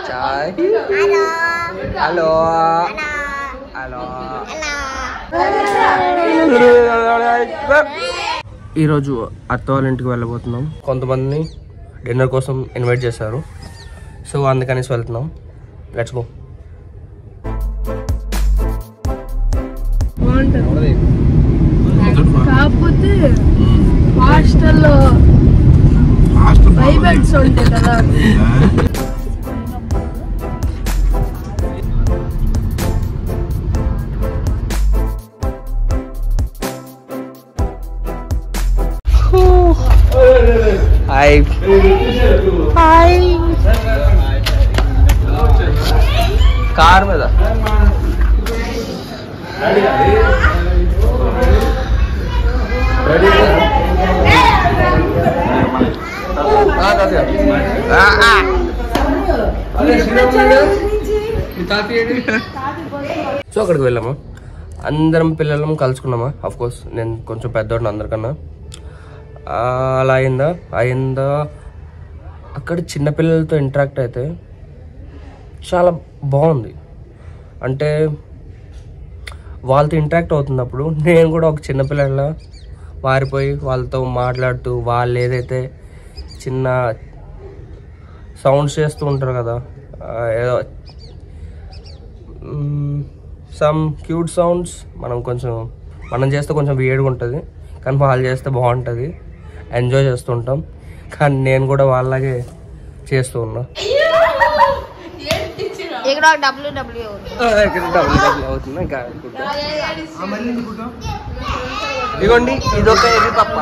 చాయ్. Hello hello. ఈరోజు అత్త వాళ్ళ ఇంటికి వెళ్ళబోతున్నాం. కొంతమందిని డిన్నర్ కోసం ఇన్వైట్ చేశారు, సో అందుకనేసి వెళ్తున్నాం. Let's go. కాకపోతే హాస్టల్లో వైబెట్స్ ఉంటాయి కదా. Hi hi. కార్ మీద సో అక్కడికి వెళ్ళాము. అందరం పిల్లలం కలుసుకున్నామా. అఫ్ కోర్స్ నేను కొంచెం పెద్దోడిని అందరికన్నా. అలా అయిందా. అక్కడ చిన్నపిల్లలతో ఇంటరాక్ట్ అయితే చాలా బాగుంది. అంటే వాళ్ళతో ఇంటరాక్ట్ అవుతున్నప్పుడు నేను కూడా ఒక చిన్నపిల్లల మారిపోయి వాళ్ళతో మాట్లాడుతూ, వాళ్ళు ఏదైతే చిన్న సౌండ్స్ చేస్తూ ఉంటారు కదా, ఏదో సమ్ క్యూట్ సౌండ్స్, మనం చేస్తే కొంచెం వియర్డ్గా ఉంటుంది, కానీ వాళ్ళు చేస్తే బాగుంటుంది, ఎంజాయ్ చేస్తుంటాం. కానీ నేను కూడా వాళ్ళలాగే చేస్తూ ఉన్నా. అవుతుంది ఇంకా. ఇదిగోండి, ఇదొక ఎది తప్ప.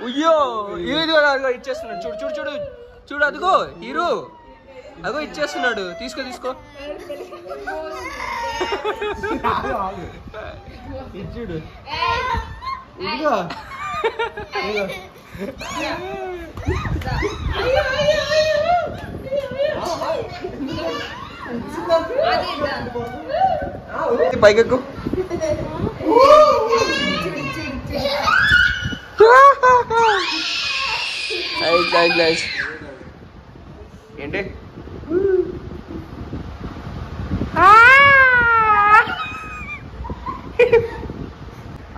అయ్యో ఇదిగో ఇచ్చేస్తున్నాడు. చూడు చూడు చూడు చూడు, అదిగో హీరో, అదిగో ఇచ్చేస్తున్నాడు. తీసుకో తీసుకో. చూడు ఇదిగో. పైకెక్కు. ఏంటి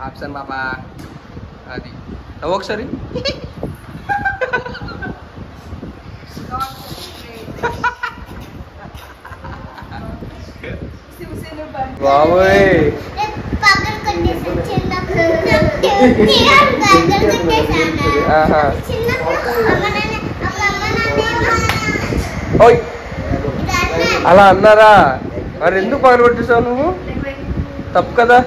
ఆప్షన్ బాబా, అది ఒకసారి బాబోయ్. అలా అన్నారా? మరి ఎందుకు పగలు కొట్టేసావు నువ్వు? తప్పు కదా.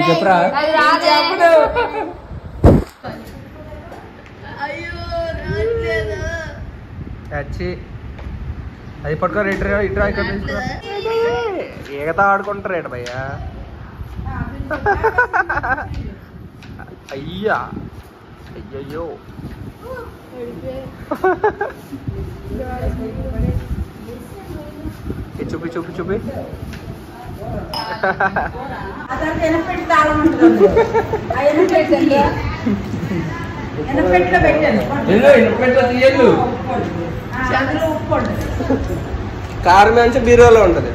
చెప్పరా? అది పట్టుకో. ఇట్రా ఇక్కడ ఏగతా ఆడుకుంటారు ఏట భయ్యా. అయ్యా అయ్యయ్యో. చూపి చూపి చూపి. కారం మంచి బీరోలో ఉంటది.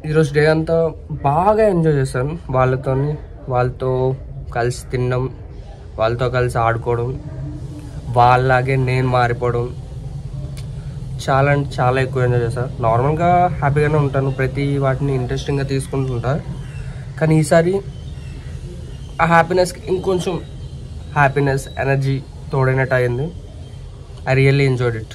ఈరోజు డే అంతా బాగా ఎంజాయ్ చేశాను. వాళ్ళతో కలిసి తినడం, వాళ్ళతో కలిసి ఆడుకోవడం, వాళ్ళలాగే నేను మారిపోవడం, చాలా అంటే చాలా ఎక్కువ ఎంజాయ్ చేశాను. నార్మల్గా హ్యాపీగానే ఉంటాను, ప్రతి వాటిని ఇంట్రెస్టింగ్గా తీసుకుంటుంటా. కానీ ఈసారి ఆ హ్యాపీనెస్కి ఇంకొంచెం హ్యాపీనెస్ ఎనర్జీ తోడైనట్టు అయింది. I really enjoyed it.